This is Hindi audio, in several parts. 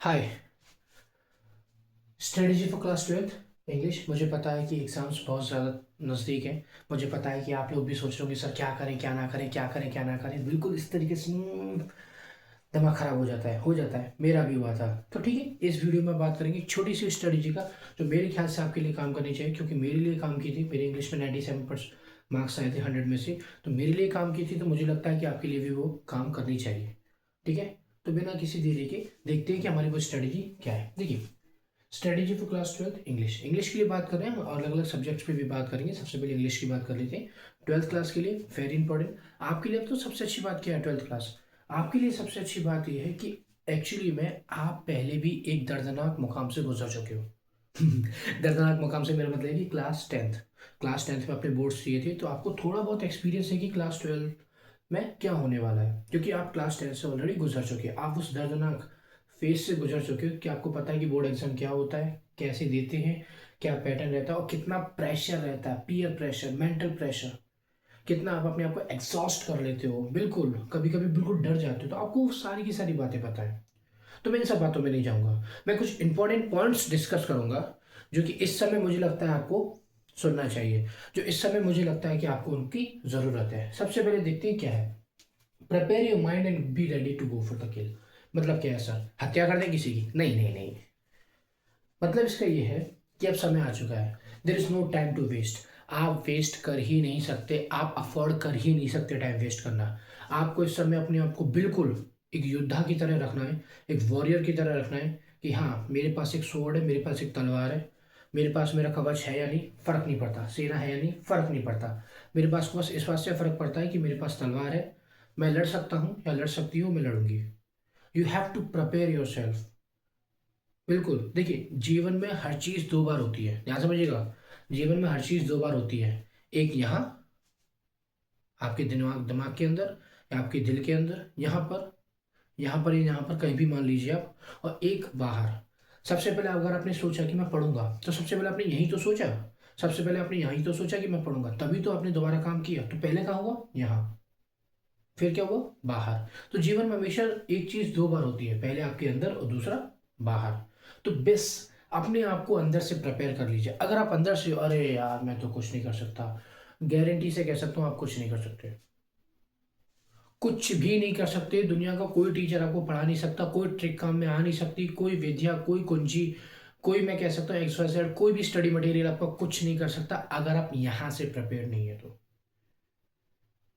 Hi. Strategy for class 12th English. मुझे पता है कि एग्ज़ाम्स बहुत ज़्यादा नज़दीक हैं। मुझे पता है कि आप लोग भी सोच रहे होंगे सर क्या करें क्या ना करें, क्या करें क्या ना करें। बिल्कुल इस तरीके से दिमाग ख़राब हो जाता है, मेरा भी हुआ था। तो ठीक है, इस वीडियो में बात करेंगे एक छोटी सी स्ट्रेटजी का जो मेरे ख्याल से आपके लिए काम करनी चाहिए, क्योंकि मेरे लिए काम की थी। मेरे इंग्लिश में 97% मार्क्स आए थे 100 में से, तो मेरे लिए काम की थी। तो मुझे लगता है कि आपके लिए भी वो काम करनी चाहिए। ठीक है, तो बिना किसी देरी के देखते हैं कि हमारी वो स्ट्रेटजी क्या है। देखिए, strategy for class 12th English. English के लिए बात कर रहे हैं और अलग अलग सब्जेक्ट्स पे भी बात करेंगे। सबसे पहले इंग्लिश की बात कर लेते हैं। 12th क्लास के लिए वेरी इंपॉर्टेंट। आपके लिए अब तो सबसे अच्छी बात क्या है? 12th क्लास आपके लिए सबसे अच्छी बात यह है कि एक्चुअली में आप पहले भी एक दर्दनाक मुकाम से गुजर चुके हो। दर्दनाक मुकाम से मेरा मतलब है कि क्लास टेंथ में अपने बोर्ड्स दिए थे, तो आपको थोड़ा बहुत एक्सपीरियंस है कि क्लास 12 में क्या होने वाला है, क्योंकि आप क्लास 10 से ऑलरेडी गुजर चुके हैं। आप उस दर्दनाक फेज से गुजर चुके हो कि आपको पता है कि बोर्ड एग्जाम क्या होता है, कैसे देते हैं, क्या पैटर्न रहता है और कितना प्रेशर रहता है, पीयर प्रेशर, मेंटल प्रेशर। कितना आप अपने आप को एग्जॉस्ट कर लेते हो, बिल्कुल कभी कभी बिल्कुल डर जाते हो। तो आपको वो सारी की सारी बातें पता है। तो मैं इन सब बातों में नहीं जाऊंगा। मैं कुछ इंपॉर्टेंट पॉइंट्स डिस्कस करूंगा जो कि इस समय मुझे लगता है आपको सुनना चाहिए, जो इस समय मुझे लगता है कि आपको उनकी जरूरत है। सबसे पहले देखते हैं क्या है। Prepare your mind and be ready to go for the kill. मतलब क्या है सर? हत्या कर दें किसी की? नहीं नहीं नहीं। मतलब इसका ये है कि अब समय आ चुका है। There is no time to waste. आप वेस्ट कर ही नहीं सकते, आप अफोर्ड कर ही नहीं सकते टाइम वेस्ट करना। आपको इस समय अपने आप को बिल्कुल एक योद्धा की तरह रखना है, एक वॉरियर की तरह रखना है कि हाँ, मेरे पास एक स्वॉर्ड है, मेरे पास एक तलवार है, मेरे पास मेरा कवच है या नहीं फर्क नहीं पड़ता, सेना है या नहीं फर्क नहीं पड़ता। मेरे पास बस इस बात से फर्क पड़ता है कि मेरे पास तलवार है, मैं लड़ सकता हूँ या लड़ सकती हूँ, मैं लड़ूंगी। You have to prepare yourself. बिल्कुल। देखिए, जीवन में हर चीज दो बार होती है, ध्यान समझिएगा। जीवन में हर चीज दो बार होती है। एक यहाँ आपके दिमाग दिमाग के अंदर या आपके दिल के अंदर, यहाँ पर कहीं भी मान लीजिए आप। और एक बाहर। सबसे पहले अगर आपने सोचा कि मैं पढ़ूंगा, तो सबसे पहले आपने यही तो सोचा। सबसे पहले आपने यही तो सोचा कि मैं पढ़ूंगा, तभी तो आपने दोबारा काम किया। तो पहले कहाँ हुआ? यहाँ। फिर क्या हुआ? बाहर। तो जीवन में हमेशा एक चीज दो बार होती है, पहले आपके अंदर और दूसरा बाहर। तो बस अपने आप को अंदर से प्रिपेयर कर लीजिए। अगर आप अंदर से अरे यार मैं तो कुछ नहीं कर सकता, गारंटी से कह सकता हूँ आप कुछ नहीं कर सकते। कुछ भी नहीं कर सकते। दुनिया का कोई टीचर आपको पढ़ा नहीं सकता, कोई ट्रिक काम में आ नहीं सकती, कोई विद्या, कोई कुंजी, कोई मैं कह सकता हूँ एक्सरसाइज, कोई भी स्टडी मटेरियल आपका कुछ नहीं कर सकता अगर आप यहाँ से प्रिपेयर नहीं है तो।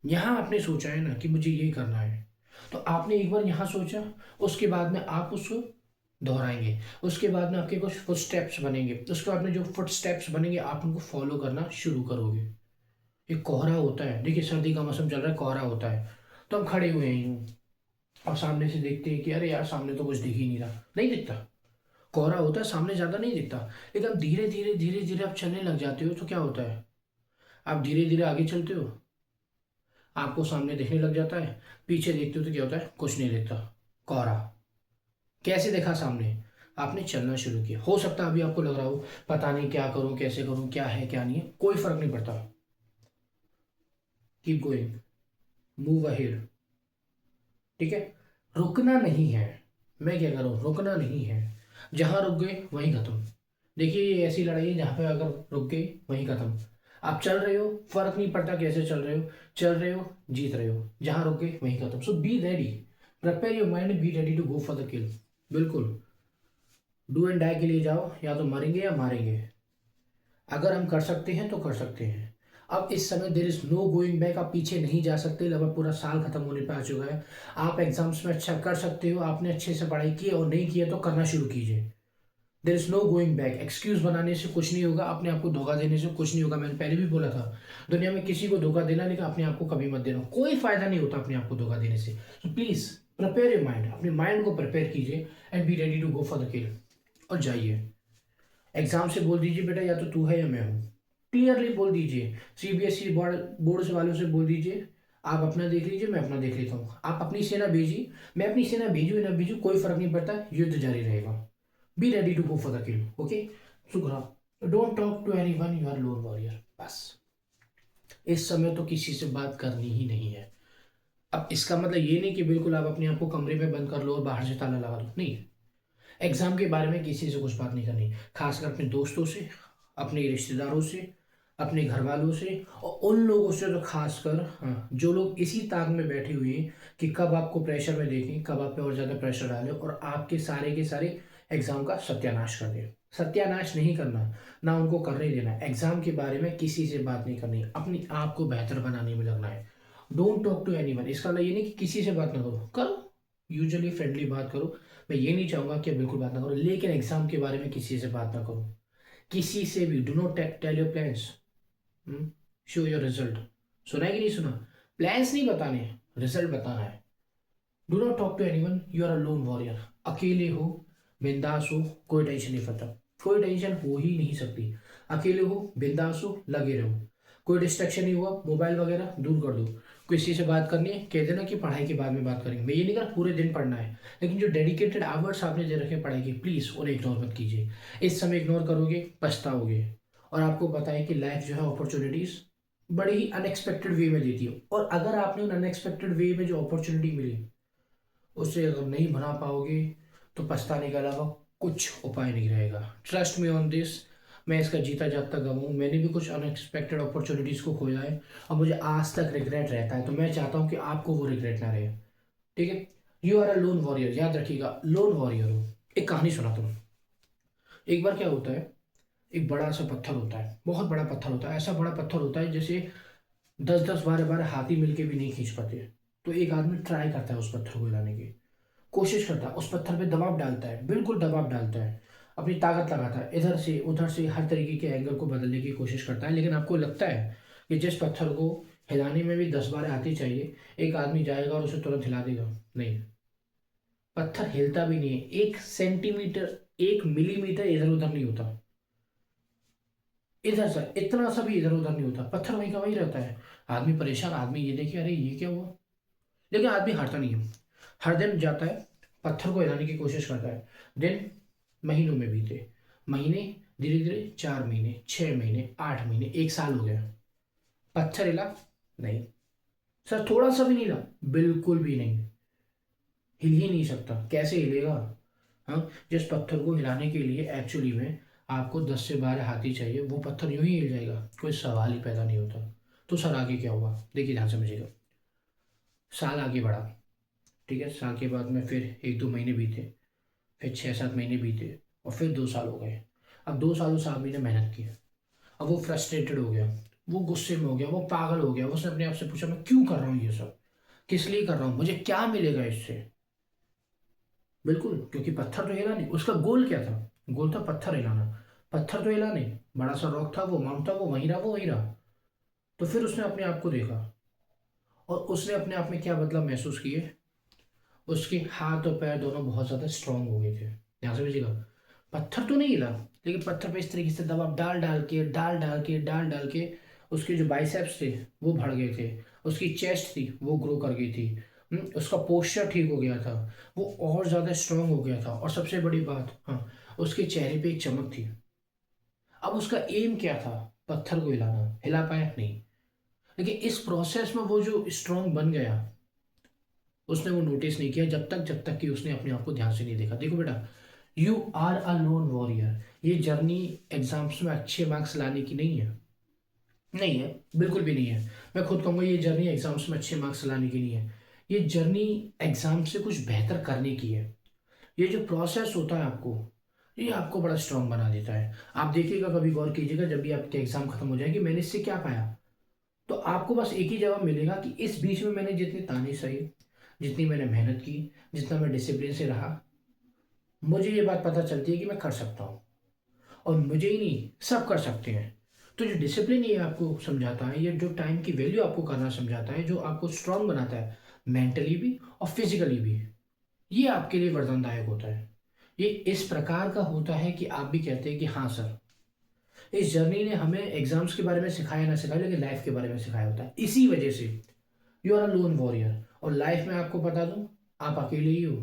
यहाँ आपने सोचा है ना कि मुझे ये करना है, तो आपने एक बार यहाँ सोचा, उसके बाद में आप उसको दोहराएंगे। उसके बाद में आपके कुछ फुट स्टेप्स बनेंगे, उसके बाद में जो फुट स्टेप्स बनेंगे आप उनको फॉलो करना शुरू करोगे। एक कोहरा होता है, देखिए सर्दी का मौसम चल रहा है, कोहरा होता है। तो हम खड़े हुए हैं यूं, और सामने से देखते हैं कि अरे यार सामने तो कुछ दिख ही नहीं रहा, नहीं दिखता। कोहरा होता है, सामने ज्यादा नहीं दिखता। लेकिन अब धीरे धीरे धीरे धीरे आप चलने लग जाते हो तो क्या होता है? आप धीरे धीरे आगे चलते हो, आपको सामने दिखने लग जाता है। पीछे देखते हो तो क्या होता है? कुछ नहीं दिखता, कोहरा। कैसे देखा सामने? आपने चलना शुरू किया। हो सकता है अभी आपको लग रहा हो पता नहीं क्या करूं, कैसे करूं, क्या है क्या नहीं है, कोई फर्क नहीं पड़ता। Keep going, move ahead. ठीक है, रुकना नहीं है। मैं क्या करूं? रुकना नहीं है। जहां रुक गए वहीं खत्म। देखिए, ये ऐसी लड़ाई है जहां पे अगर रुक गए वहीं खत्म। आप चल रहे हो, फर्क नहीं पड़ता कैसे चल रहे हो, चल रहे हो, जीत रहे हो। जहां रुक गए वहीं खत्म। So be ready, prepare your mind, be ready to go for the kill. बिल्कुल। डू एंड डाई के लिए जाओ, या तो मरेंगे या मारेंगे। अगर हम कर सकते हैं तो कर सकते हैं। अब इस समय there is no going back. आप पीछे नहीं जा सकते। लगभग पूरा साल खत्म होने पे आ चुका है। आप एग्जाम्स में अच्छा कर सकते हो, आपने अच्छे से पढ़ाई की और नहीं किया तो करना शुरू कीजिए। There is no going back. Excuse बनाने से कुछ नहीं होगा, अपने आप को धोखा देने से कुछ नहीं होगा। मैंने पहले भी बोला था, दुनिया में किसी को धोखा देना, लेकिन अपने आप को कभी मत देना, कोई फायदा नहीं होता अपने आप को धोखा देने से। तो प्लीज प्रिपेयर योर माइंड, अपने माइंड को प्रिपेयर कीजिए and be ready to go for the kill. और जाइए। एग्जाम से बोल दीजिए बेटा या तो तू है या मैं हूँ। क्लियरली बोल दीजिए। सीबीएसई बोर्ड बोर्ड वालों से बोल दीजिए, आप अपना देख लीजिए, मैं अपना देख लेता हूँ। आप अपनी सेना भेजिए, मैं अपनी सेना भेजू या ना भेजू कोई फर्क नहीं पड़ता, युद्ध जारी रहेगा। Be ready to go for the kill. Okay, Sugra, don't talk to anyone, you are lone warrior. बस इस समय तो किसी से बात करनी ही नहीं है। अब इसका मतलब ये नहीं कि बिल्कुल आप अपने आप को कमरे में बंद कर लो और बाहर से ताला लगा दो, नहीं। एग्जाम के बारे में किसी से कुछ बात नहीं करनी, खासकर अपने दोस्तों से, अपने रिश्तेदारों से, अपने घर वालों से, और उन लोगों से जो खासकर, हाँ, जो लोग इसी ताक में बैठे हुए हैं कि कब आपको प्रेशर में देखें, कब आप पे और ज़्यादा प्रेशर डालें और आपके सारे के सारे एग्जाम का सत्यानाश कर दें। सत्यानाश नहीं करना, ना उनको करने देना। एग्जाम के बारे में किसी से बात नहीं करनी, अपने आप को बेहतर बनाने में लगना है। Don't talk to anyone. इसका मतलब ये नहीं कि किसी से बात ना करो, यूजुअली फ्रेंडली बात करो। मैं ये नहीं चाहूंगा कि बिल्कुल बात ना करो, लेकिन एग्जाम के बारे में किसी से बात ना करो, किसी से भी। Do not tell your plans, show your result. सुना है कि नहीं सुना? प्लान्स नहीं बताने, रिजल्ट बताना है। Do not talk to anyone, you are a lone warrior. अकेले हो, बिंदास हो, कोई टेंशन नहीं पड़ता, कोई टेंशन हो ही नहीं सकती। अकेले हो, बिंदास हो, लगे रहो, कोई डिस्ट्रैक्शन नहीं हुआ, मोबाइल वगैरह दूर कर दो। किसी से बात करनी है, कह देना कि पढ़ाई के बाद में बात करेंगे। मैं ये नहीं कर पूरे दिन पढ़ना है, लेकिन जो डेडिकेटेड आवर्स आपने दे रखे पढ़ाई के, प्लीज़ उन्हें इग्नोर मत कीजिए। इस समय इग्नोर करोगे पछताओगे। और आपको पता है कि लाइफ जो है अपॉर्चुनिटीज़ बड़े ही अनएक्सपेक्टेड वे में देती है, और अगर आपने उन अनएक्सपेक्टेड वे में जो अपॉर्चुनिटी मिली उसे अगर नहीं बना पाओगे तो पछताने के अलावा कुछ उपाय नहीं रहेगा। Trust me on this. मैं इसका जीता जागता गवाह हूँ। मैंने भी कुछ अनएक्सपेक्टेड अपॉर्चुनिटीज़ को खोया है और मुझे आज तक रिग्रेट रहता है, तो मैं चाहता हूँ कि आपको वो रिग्रेट ना रहे। ठीक है? You are a lone warrior, याद रखिएगा, लोन वॉरियर हो। एक कहानी सुनाता हूँ। एक बार क्या होता है, एक बड़ा सा पत्थर होता है, बहुत बड़ा पत्थर होता है, ऐसा बड़ा पत्थर होता है जैसे 10-10 12-12 हाथी मिलके भी नहीं खींच पाते। तो एक आदमी ट्राई करता है उस पत्थर को हिलाने की, कोशिश करता है, उस पत्थर पे दबाव डालता है, बिल्कुल दबाव डालता है, अपनी ताकत लगाता है, इधर से उधर से हर तरीके के एंगल को बदलने की कोशिश करता है। लेकिन आपको लगता है कि जिस पत्थर को हिलाने में भी 10 12 आती चाहिए, एक आदमी जाएगा और उसे तुरंत हिला देगा? नहीं, पत्थर हिलता भी नहीं है, 1 सेंटीमीटर, 1 मिलीमीटर इधर उधर नहीं होता। इधर से इतना सा भी इधर उधर नहीं होता, पत्थर वहीं का वहीं रहता है। आदमी परेशान, आदमी ये देखे अरे ये क्या हुआ, लेकिन आदमी हारता नहीं है। हर दिन जाता है, पत्थर को हिलाने की कोशिश करता है। दिन महीनों में बीते, महीने धीरे धीरे 4 महीने, 6 महीने, 8 महीने, 1 साल हो गया। पत्थर हिला नहीं, सर थोड़ा सा भी नहीं हिला, बिल्कुल भी नहीं, हिल ही नहीं सकता। कैसे हिलेगा? हाँ, जिस पत्थर को हिलाने के लिए एक्चुअली में आपको 10 से 12 हाथी चाहिए, वो पत्थर यूं ही हिल जाएगा, कोई सवाल ही पैदा नहीं होता। तो सर आगे क्या हुआ, देखिए ध्यान समझिएगा। साल आगे बढ़ा, ठीक है, साल के बाद में फिर 1 2 महीने बीते, फिर 6 7 महीने बीते, और फिर 2 साल हो गए। अब 2 सालों से आदमी ने मेहनत की। अब वो फ्रस्ट्रेटेड हो गया, वो गुस्से में हो गया, वो पागल हो गया। उसने अपने आप से पूछा मैं क्यों कर रहा हूँ ये सब, किस लिए कर रहा हूँ, मुझे क्या मिलेगा इससे? बिल्कुल, क्योंकि पत्थर तो हिला नहीं। उसका गोल क्या था? गोल था पत्थर हिलाना। पत्थर तो हिला नहीं, बड़ा सा रॉक था, वो माउंट था, वो वहीं रहा, वो वहीं रहा। तो फिर उसने अपने आप को देखा, और उसने अपने आप में क्या बदलाव महसूस किए? उसके हाथ और पैर दोनों बहुत ज़्यादा स्ट्रांग हो गए थे। ध्यान से समझिएगा, पत्थर तो नहीं हिला, लेकिन पत्थर पे इस तरीके से दबाव डाल डाल के, डाल डाल के, डाल डाल के उसके जो बाइसेप्स थे वो बढ़ गए थे, उसकी चेस्ट थी वो ग्रो कर गई थी, उसका पोस्चर ठीक हो गया था, वो और ज़्यादा स्ट्रांग हो गया था। और सबसे बड़ी बात, हाँ, उसके चेहरे पे एक चमक थी। अब उसका एम क्या था? पत्थर को हिलाना। हिला पाया नहीं, लेकिन इस प्रोसेस में वो जो स्ट्रांग बन गया, उसने वो नोटिस नहीं किया जब तक कि उसने अपने आप को ध्यान से नहीं देखा। देखो बेटा, you are a lone warrior. ये जर्नी एग्जाम्स में अच्छे मार्क्स लाने की नहीं है, नहीं है, बिल्कुल भी नहीं है। मैं खुद कहूँगा ये जर्नी एग्जाम्स में अच्छे मार्क्स लाने की नहीं है। ये जर्नी एग्जाम से कुछ बेहतर करने की है। ये जो प्रोसेस होता है आपको, ये आपको बड़ा स्ट्रांग बना देता है। आप देखिएगा, कभी गौर कीजिएगा, जब भी आपके एग्जाम खत्म हो जाएगी, मैंने इससे क्या पाया, तो आपको बस एक ही जवाब मिलेगा कि इस बीच में मैंने जितनी ताने सही, जितनी मैंने मेहनत की, जितना मैं डिसिप्लिन से रहा, मुझे ये बात पता चलती है कि मैं कर सकता हूँ। और मुझे ही नहीं, सब कर सकते हैं। तो जो डिसिप्लिन ये आपको समझाता है, ये जो टाइम की वैल्यू आपको करना समझाता है, जो आपको स्ट्रांग बनाता है मेंटली भी और फिजिकली भी, ये आपके लिए वरदानदायक होता है। ये इस प्रकार का होता है कि आप भी कहते हैं कि हाँ सर, इस जर्नी ने हमें एग्जाम्स के बारे में सिखाया ना सिखाया, लेकिन लाइफ के बारे में सिखाया होता है। इसी वजह से you are a lone warrior. और लाइफ में आपको बता दूं, आप अकेले ही हो,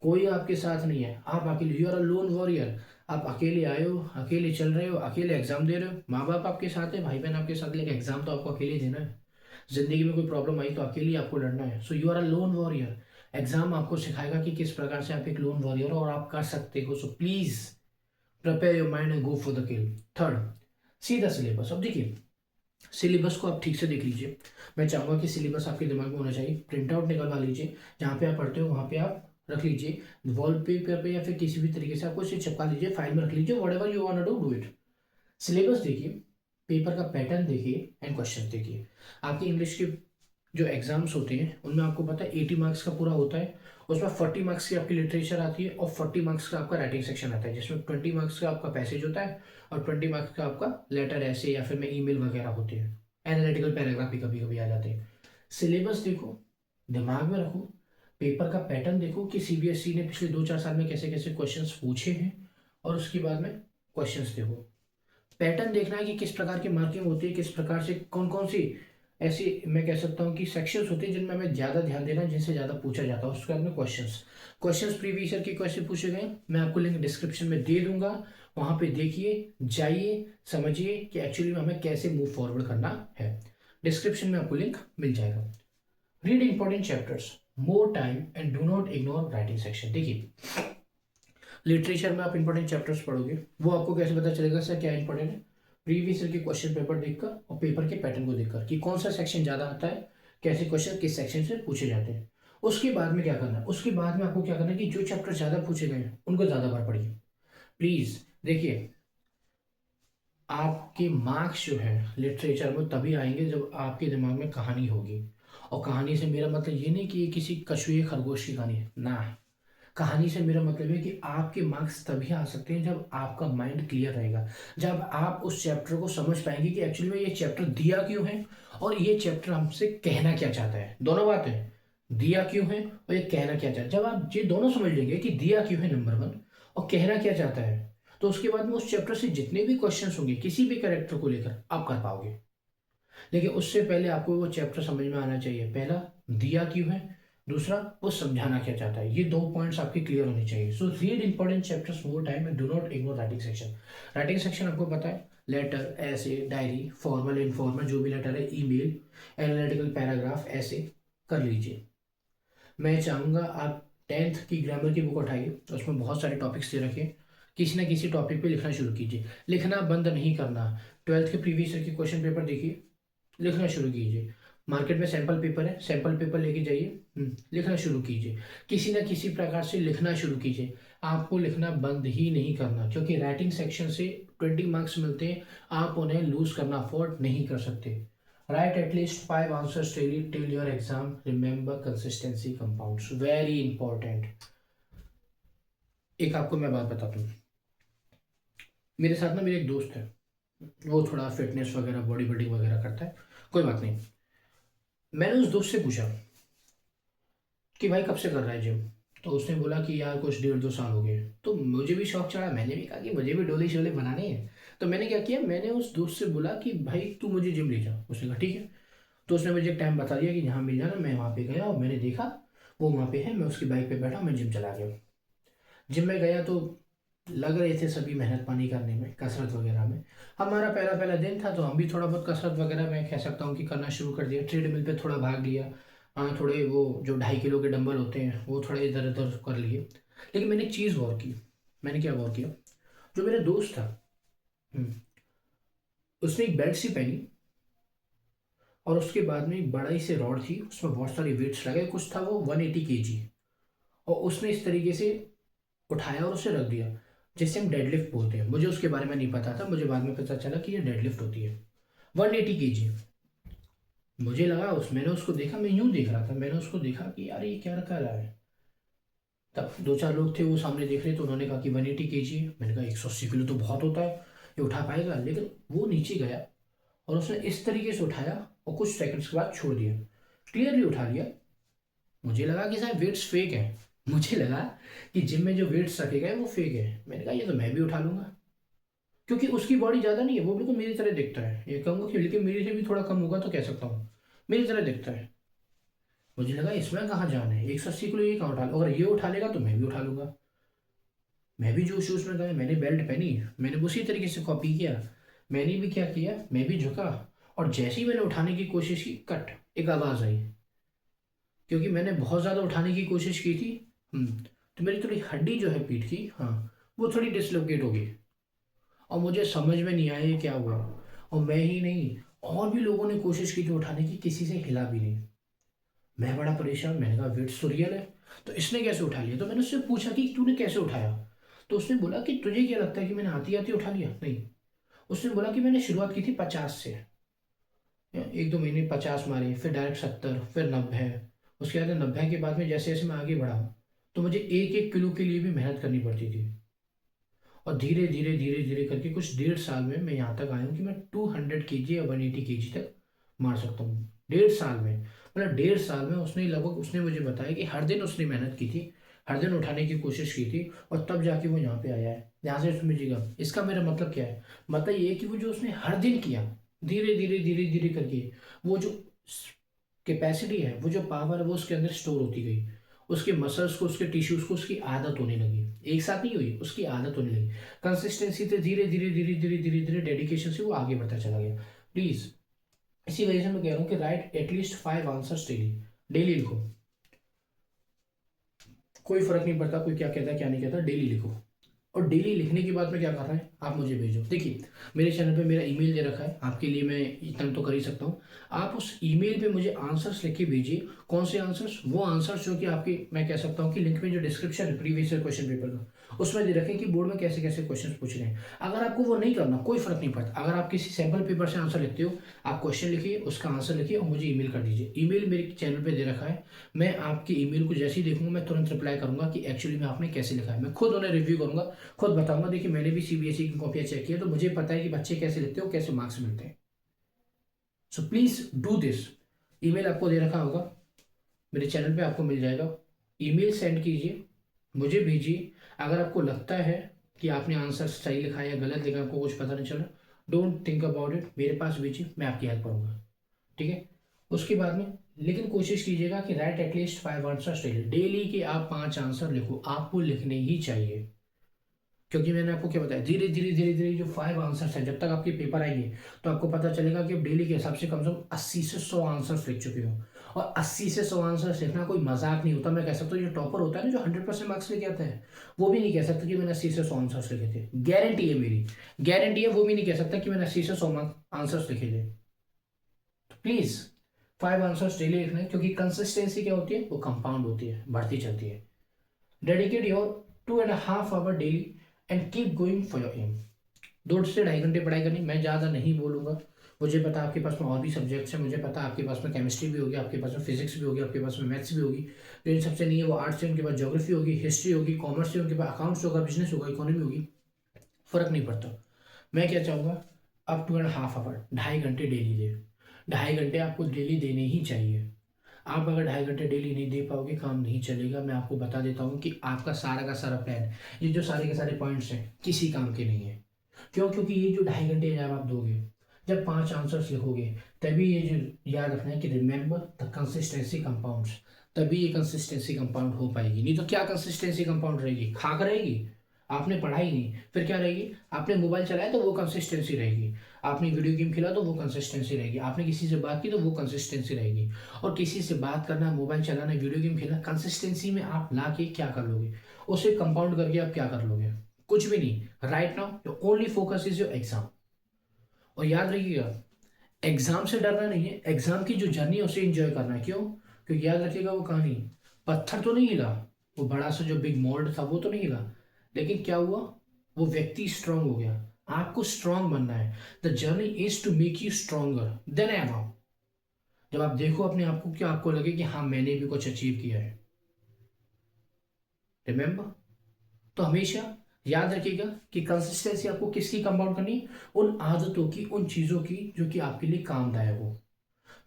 कोई आपके साथ नहीं है, आप अकेले। You are a lone warrior. आप अकेले आए हो, अकेले चल रहे हो, अकेले एग्जाम दे रहे हो। माँ बाप आपके साथ है, भाई बहन आपके साथ, लेकिन एग्जाम तो आपको अकेले ही देना है। जिंदगी में कोई प्रॉब्लम आई तो अकेले ही आपको लड़ना है। So you are a lone warrior. Exam आपको सिखाएगा कि किस प्रकार से आप एक लोन वॉरियर हो और आप कर सकते हो। So please prepare your mind and go for the kill. Third, see the syllabus. अब देखिए, सिलेबस को आप ठीक से देख लीजिए। मैं चाहूंगा कि सिलेबस आपके दिमाग में होना चाहिए। प्रिंट आउट निकलवा लीजिए, जहाँ पे आप पढ़ते हो वहाँ पे आप रख लीजिए, वॉल पेपर पे या फिर किसी भी तरीके से आपको इसे चिपका लीजिए, फाइल में रख लीजिए। Whatever you want to do it. Syllabus देखिए, पेपर का पैटर्न देखिए एंड क्वेश्चन देखिए। आपके इंग्लिश के जो एग्जाम्स होते हैं उनमें आपको पता है 80 मार्क्स का पूरा होता है। उसमें 40 मार्क्स की आपकी लिटरेचर आती है और 40 मार्क्स का आपका राइटिंग सेक्शन आता है, जिसमें 20 मार्क्स का आपका पैसेज होता है और 20 मार्क्स का आपका लेटर ऐसे या फिर में ईमेल वगैरह होते हैं। एनालिटिकल पैराग्राफ भी कभी कभी आ जाते हैं। सिलेबस देखो, दिमाग में रखो, पेपर का पैटर्न देखो कि सीबीएसई ने पिछले 2-4 साल में कैसे कैसे क्वेश्चंस पूछे हैं, और उसके बाद में क्वेश्चंस देखो। पैटर्न देखना है कि किस प्रकार की मार्किंग होती है, किस प्रकार से कौन कौन सी ऐसी मैं कह सकता हूँ कि सेक्शंस होते हैं जिनमें हमें ज़्यादा ध्यान देना है, जिनसे ज़्यादा पूछा जाता है। उसके बाद में क्वेश्चंस क्वेश्चंस प्रीवियस ईयर के कैसे पूछे गए, मैं आपको लिंक डिस्क्रिप्शन में दे दूंगा। वहाँ पे देखिए, जाइए, समझिए कि एक्चुअली में हमें कैसे मूव फॉरवर्ड करना है। डिस्क्रिप्शन में आपको लिंक मिल जाएगा। Read important chapters, more time and do not ignore writing section. देखिए, लिटरेचर में आप इंपॉर्टेंट चैप्टर्स पढ़ोगे, वो आपको कैसे पता चलेगा सर क्या इंपॉर्टेंट है? प्रीवियस ईयर के क्वेश्चन पेपर देखकर और पेपर के पैटर्न को देखकर कि कौन सा सेक्शन ज़्यादा आता है, कैसे क्वेश्चन किस सेक्शन से पूछे जाते हैं। उसके बाद में क्या करना है, उसके बाद में आपको क्या करना है कि जो चैप्टर ज़्यादा पूछे गए हैं उनको ज़्यादा बार पढ़िए। प्लीज़ देखिए, आपके मार्क्स जो है लिटरेचर में तभी आएंगे जब आपके दिमाग में कहानी होगी। और कहानी से मेरा मतलब ये नहीं कि ये किसी कछुए खरगोश की कहानी है ना। कहानी से मेरा मतलब है कि आपके मार्क्स तभी आ सकते हैं जब आपका माइंड क्लियर रहेगा, जब आप उस चैप्टर को समझ पाएंगे कि एक्चुअली में ये चैप्टर दिया क्यों है और ये चैप्टर हमसे कहना क्या चाहता है। दोनों बातें, दिया क्यों है और ये कहना क्या चाहता है। जब आप ये दोनों समझ लेंगे कि दिया क्यों है नंबर 1 और कहना क्या चाहता है, तो उसके बाद में उस चैप्टर से जितने भी क्वेश्चंस होंगे किसी भी कैरेक्टर को लेकर आप कर पाओगे। लेकिन उससे पहले आपको वो चैप्टर समझ में आना चाहिए। पहला, दिया क्यों है, दूसरा वो समझाना क्या चाहता है। ये 2 पॉइंट्स आपके क्लियर होने चाहिए। So read important chapters more time and do not ignore writing section. Writing section आपको पता है, लेटर, ऐसे, डायरी, फॉर्मल, इनफॉर्मल, जो भी लेटर है, ईमेल, एनालिटिकल पैराग्राफ, ऐसे कर लीजिए। मैं चाहूँगा आप 10th की ग्रामर की बुक उठाइए, उसमें बहुत सारे टॉपिक्स दे रखे हैं। किसी ना किसी टॉपिक पे लिखना शुरू कीजिए, लिखना बंद नहीं करना। 12th के प्रीवियस ईयर के क्वेश्चन पेपर देखिए, लिखना शुरू कीजिए। मार्केट में सैंपल पेपर है, सैंपल पेपर लेके जाइए, लिखना शुरू कीजिए। किसी ना किसी प्रकार से लिखना शुरू कीजिए। आपको लिखना बंद ही नहीं करना, क्योंकि राइटिंग सेक्शन से 20 मार्क्स मिलते हैं, आप उन्हें लूज करना अफोर्ड नहीं कर सकते। Right at least 5 answers daily till your exam. Remember consistency compounds, very important. एक आपको मैं बात बताता हूँ, मेरे साथ ना मेरे एक दोस्त है, वो थोड़ा फिटनेस वगैरह बॉडी बिल्डिंग वगैरह करता है, कोई बात नहीं। मैंने उस दोस्त से पूछा कि भाई कब से कर रहा है जिम, तो उसने बोला कि यार कुछ 1.5-2 साल हो गए। तो मुझे भी शौक चढ़ा, मैंने भी कहा कि मुझे भी डोले शोले बनाने हैं। तो मैंने क्या किया, मैंने उस दोस्त से बोला कि भाई तू मुझे जिम ले जा। उसने कहा ठीक है। तो उसने मुझे एक टाइम बता दिया कि जहाँ मिल जाना। मैं वहाँ पे गया और मैंने देखा वो वहाँ पे है, मैं उसकी बाइक पे बैठा, मैं जिम चला गया। जिम में गया तो लग रहे थे सभी मेहनत पानी करने में, कसरत वगैरह में। हमारा पहला पहला दिन था तो हम भी थोड़ा बहुत कसरत वगैरह मैं कह सकता हूँ कि करना शुरू कर दिया। ट्रेडमिल पे थोड़ा भाग लिया, हाँ, थोड़े वो जो 2.5 किलो के डंबल होते हैं वो थोड़े इधर उधर कर लिए। लेकिन मैंने एक चीज़ गौर की। मैंने क्या गौर किया, जो मेरा दोस्त था, हम्म, उसने एक बेल्ट सी पहनी और उसके बाद में एक बड़ा से रॉड थी, उसमें बहुत सारे वेट्स लगे, कुछ था वो 180 kg। और उसने इस तरीके से उठाया और उसे रख दिया, जिसे हम डेडलिफ्ट बोलते हैं। मुझे उसके बारे में नहीं पता था, मुझे बाद में पता चला कि ये डेडलिफ्ट होती है। 180 kg। मुझे लगा उस मैंने उसको देखा, मैं यूं देख रहा था, मैंने उसको देखा कि यार ये क्या रखा रहा है। तब 2-4 लोग थे वो सामने देख रहे, तो उन्होंने कहा कि 180 kg है। मैंने कहा 180 किलो तो बहुत होता है, ये उठा पाएगा? लेकिन वो नीचे गया और उसने इस तरीके से उठाया और कुछ सेकंड्स के बाद छोड़ दिया, क्लियरली उठा लिया। मुझे लगा कि शायद वेट्स फेक है, मुझे लगा कि जिम में जो वेट्स रखे गए वो फेक है। मैंने कहा ये तो मैं भी उठा लूंगा, क्योंकि उसकी बॉडी ज़्यादा नहीं है, वो बिल्कुल मेरी तरह दिखता है। ये कहूँगा कि लेकिन मेरे से भी थोड़ा कम होगा तो कह सकता हूँ, मेरी तरह दिखता है। मुझे लगा इसमें कहाँ जान है, 180 किलो ये कहाँ उठा लो, अगर ये उठा लेगा तो मैं भी उठा लूंगा। मैं भी जो शूज़ में गया, मैंने बेल्ट पहनी, मैंने उसी तरीके से कॉपी किया। मैंने भी क्या किया, मैं भी झुका और जैसे ही मैंने उठाने की कोशिश की, कट, एक आवाज़ आई। क्योंकि मैंने बहुत ज़्यादा उठाने की कोशिश की थी। तो मेरी थोड़ी हड्डी जो है पीठ की, हाँ, वो थोड़ी डिसलोकेट हो गई और मुझे समझ में नहीं आया ये क्या हुआ। और मैं ही नहीं, और भी लोगों ने कोशिश की थी उठाने की, किसी से हिला भी नहीं। मैं बड़ा परेशान, मैंने कहा वेट तो रियल है, तो इसने कैसे उठा लिया? तो मैंने उससे पूछा कि तूने कैसे उठाया? तो उसने बोला कि तुझे क्या लगता है कि मैंने आती आती उठा लिया? नहीं। उसने बोला कि मैंने शुरुआत की थी 50 से, 1-2 महीने 50 मारे, फिर डायरेक्ट 70, फिर 90। उसके बाद 90 के बाद में जैसे जैसे मैं आगे बढ़ा, तो मुझे 1-1 किलो के लिए भी मेहनत करनी पड़ती थी। और धीरे धीरे धीरे धीरे करके कुछ 1.5 साल में मैं यहाँ तक आया हूँ कि मैं 200 kg या 180 kg तक मार सकता हूँ। 1.5 साल में, मतलब 1.5 साल में उसने लगभग, उसने मुझे बताया कि हर दिन उसने मेहनत की थी, हर दिन उठाने की कोशिश की थी, और तब जाके वो यहाँ पे आया है। यहाँ से समझिएगा इसका मेरा मतलब क्या है। मतलब ये है कि वो जो उसने हर दिन किया, धीरे धीरे धीरे धीरे करके, वो जो कैपेसिटी है, वो जो पावर है, वो उसके अंदर स्टोर होती गई। उसके मसल्स को, उसके टिश्यूज को उसकी आदत होने लगी। एक साथ नहीं हुई, उसकी आदत होने लगी। कंसिस्टेंसी से धीरे धीरे धीरे धीरे धीरे धीरे डेडिकेशन से वो आगे बढ़ता चला गया। प्लीज, इसी वजह से मैं कह रहा हूँ कि right at least 5 answers daily. Daily लिखो, कोई फर्क नहीं पड़ता कोई क्या कहता है क्या नहीं कहता, डेली लिखो। और डेली लिखने के बाद में क्या करना है, आप मुझे भेजो। देखिए, मेरे चैनल पे मेरा ईमेल दे रखा है, आपके लिए मैं इतना तो कर ही सकता हूँ। आप उस ईमेल पे मुझे आंसर्स लिख के भेजिए। कौन से आंसर्स? वो आंसर्स जो कि आपकी, मैं कह सकता हूँ कि लिंक में जो डिस्क्रिप्शन है प्रीवियस ईयर क्वेश्चन पेपर का, उसमें दे रखें कि बोर्ड में कैसे कैसे क्वेश्चन पूछ रहे हैं। अगर आपको वो नहीं करना, कोई फर्क नहीं पड़ता। अगर आप किसी सैम्पल पेपर से आंसर लिखते हो, आप क्वेश्चन लिखिए, उसका आंसर लिखिए और मुझे ईमेल कर दीजिए। ईमेल मेरे चैनल पे दे रखा है। मैं आपकी ईमेल को जैसे ही देखूंगा, मैं तुरंत रिप्लाई करूंगा कि एक्चुअली में आपने कैसे लिखा है। मैं खुद उन्हें रिव्यू करूंगा, खुद बताऊंगा। देखिए, मैंने भी सीबीएसई की कॉपियां चेक की है, तो मुझे पता है कि बच्चे कैसे लिखते हो, कैसे मार्क्स मिलते हैं। So please do this. Email आपको दे रखा होगा, मेरे चैनल पे आपको मिल जाएगा। ईमेल सेंड कीजिए, मुझे भेजिए। अगर आपको लगता है कि आपने आंसर सही लिखा है या गलत लिखा, आपको कुछ पता नहीं चला, डोंट थिंक अबाउट इट, मेरे पास भेजिए, मैं आपकी हेल्प करूंगा। ठीक है? उसके बाद में, लेकिन कोशिश कीजिएगा कि right at least 5 answers daily. Daily के आप 5 आंसर लिखो, आपको लिखने ही चाहिए। क्योंकि मैंने आपको क्या बताया, धीरे धीरे धीरे धीरे जो 5 आंसर्स हैं, जब तक आपके पेपर आएंगे तो आपको पता चलेगा कि आप डेली के हिसाब से कम 80 से 100 आंसर्स लिख चुके हो। और 80 से 100 आंसर्स लिखना कोई मजाक नहीं होता। मैं कह सकता हूँ जो टॉपर होता है ना, जो 100% मार्क्स लेके आता है, वो भी नहीं कह सकता कि मैंने 80 से 100 आंसर्स लिखे थे। गारंटी है मेरी, गारंटी है, वो भी नहीं कह सकता कि मैंने 80 से 100 आंसर्स लिखे थे। तो प्लीज 5 आंसर्स डेली लिखना है, क्योंकि कंसिस्टेंसी क्या होती है, वो कंपाउंड होती है, बढ़ती चलती है। Dedicate your 2.5 hour daily and keep going for your aim. 2 से 2.5 घंटे पढ़ाई करनी। मैं ज़्यादा नहीं बोलूँगा, मुझे पता आपके पास में और भी सब्जेक्ट्स हैं, मुझे पता आपके पास में केमिस्ट्री भी होगी, आपके पास में फिजिक्स भी होगी, आपके पास में मैथ्स भी होगी। जो इन सबसे नहीं है वो आर्ट्स है, उनके पास ज्योग्राफी होगी, हिस्ट्री होगी, कॉमर्स है, उनके पास अकाउंट्स होगा, बिजनेस होगा, इकोनॉमी होगी। फर्क नहीं पड़ता। मैं क्या चाहूँगा, आप 2.5 आवर, 2.5 घंटे डेली दे। 2.5 घंटे आपको डेली देने ही चाहिए। आप अगर 2.5 घंटे डेली नहीं दे पाओगे, काम नहीं चलेगा। मैं आपको बता देता हूँ कि आपका सारा का सारा प्लान, ये जो सारे के सारे पॉइंट्स हैं, किसी काम के नहीं है। क्यों? क्योंकि ये जो 2.5 घंटे जब आप दोगे, जब 5 आंसर्स लिखोगे, तभी ये जो याद रखना है कि रिमेंबर द कंसिस्टेंसी कंपाउंड्स, तभी ये कंसिस्टेंसी कंपाउंड हो पाएगी। नहीं तो क्या कंसिस्टेंसी कंपाउंड रहेगी? खाक रहेगी। आपने पढ़ाई नहीं, फिर क्या रहेगी? आपने मोबाइल चलाया तो वो कंसिस्टेंसी रहेगी, आपने वीडियो गेम खेला तो वो कंसिस्टेंसी रहेगी, आपने किसी से बात की तो वो कंसिस्टेंसी रहेगी। और किसी से बात करना, मोबाइल चलाना, वीडियो गेम खेलना, कंसिस्टेंसी में आप ला के क्या कर लोगे? उसे कंपाउंड करके आप क्या कर लोगे? कुछ भी नहीं। Right now your only focus is your exam. और याद रखिएगा, एग्जाम से डरना नहीं है, एग्जाम की जो जर्नी है उसे एंजॉय करना है। क्यों? क्योंकि याद रखिएगा, वो कहानी, पत्थर तो नहीं हिला, वो बड़ा सा जो बिग मोल्ड था वो तो नहीं हिला, लेकिन क्या हुआ, वो व्यक्ति स्ट्रांग हो गया। आपको स्ट्रांग बनना है। The journey is to make you stronger than ever. जब आप देखो अपने आप को, क्या आपको लगे कि हाँ मैंने भी कुछ अचीव किया है। रिमेंबर, तो हमेशा याद रखिएगा कि कंसिस्टेंसी आपको किसकी कंपाउंड करनी है? उन आदतों की, उन चीजों की जो कि आपके लिए कामदायक हो,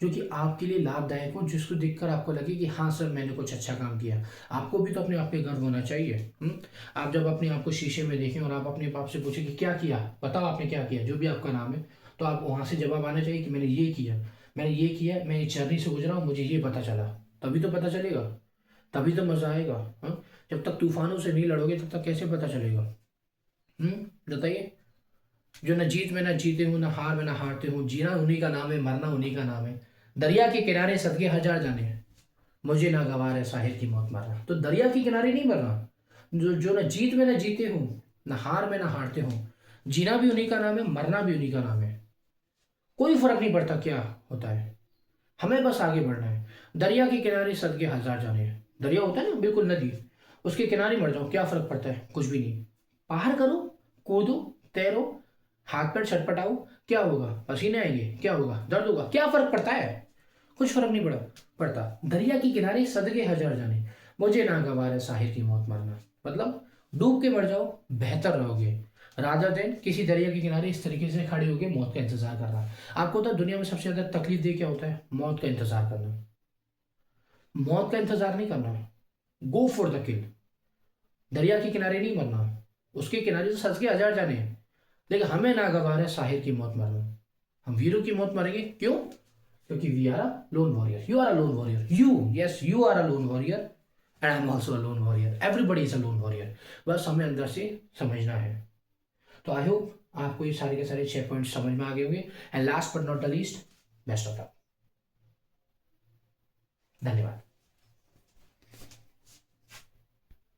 जो कि आपके लिए लाभदायक हो, जिसको देखकर आपको लगे कि हाँ सर मैंने कुछ अच्छा काम किया। आपको भी तो अपने आप पे गर्व होना चाहिए। आप जब अपने आप को शीशे में देखें और आप अपने आप से पूछें कि क्या किया, बताओ आपने क्या किया, जो भी आपका नाम है, तो आप वहां से जवाब आना चाहिए कि मैंने ये किया, मैंने ये किया, मैं ये जर्नी से गुजरा हूँ, मुझे ये पता चला। तभी तो पता चलेगा, तभी तो मजा आएगा। जब तक तूफानों से नहीं लड़ोगे तब तक कैसे पता चलेगा? बताइए। जो न जीत में न जीते हूँ, न हार में न हारते हूँ, जीना उन्हीं का नाम है, मरना उन्हीं का नाम है। दरिया के किनारे सदके हजार जाने हैं, मुझे ना गवार है साहिर की मौत मरना। तो दरिया के किनारे नहीं मरना, जो जो ना जीत में ना जीते हूँ, ना हार में ना हारते हूँ। जीना भी उन्हीं का नाम है, मरना भी उन्हीं का नाम है। कोई फर्क नहीं पड़ता क्या होता है, हमें बस आगे बढ़ना है। दरिया के किनारे सदके हजार जाने हैं। दरिया होता है ना, बिल्कुल नदी, उसके किनारे मर जाओ, क्या फर्क पड़ता है, कुछ भी नहीं। पार करो, कूदो, तैरो, हाथ पैर छटपटाओ, क्या होगा, पसीने आएंगे, क्या होगा, दर्द होगा, क्या फर्क पड़ता है, कुछ फर्क नहीं पड़ता। दरिया के किनारे सदके हजार जाने, मुझे ना गवार है साहिर की मौत मरना। मतलब डूब के मर जाओ, बेहतर रहोगे, रादर देन किसी दरिया के किनारे इस तरीके से खड़े होकर मौत का इंतजार कर रहा। आपको तो दुनिया में सबसे ज्यादा तकलीफ दे क्या होता है, मौत का इंतजार करना। मौत का इंतजार नहीं करना, गो फॉर द किल। दरिया के किनारे नहीं मरना, उसके किनारे तो सज के हजार जाने हैं, लेकिन हमें नागवार है साहिर की मौत मरना। हम वीरों की मौत मरेंगे, क्यों? क्योंकि we are a lone warrior, you are a lone warrior, yes you are a lone warrior and I am also a lone warrior, everybody is a lone warrior. बस हमें अंदर से समझना है। तो आई होप आपको ये सारे के सारे 6 पॉइंट समझ में आ गए होंगे। And last but not the least, best of luck. धन्यवाद।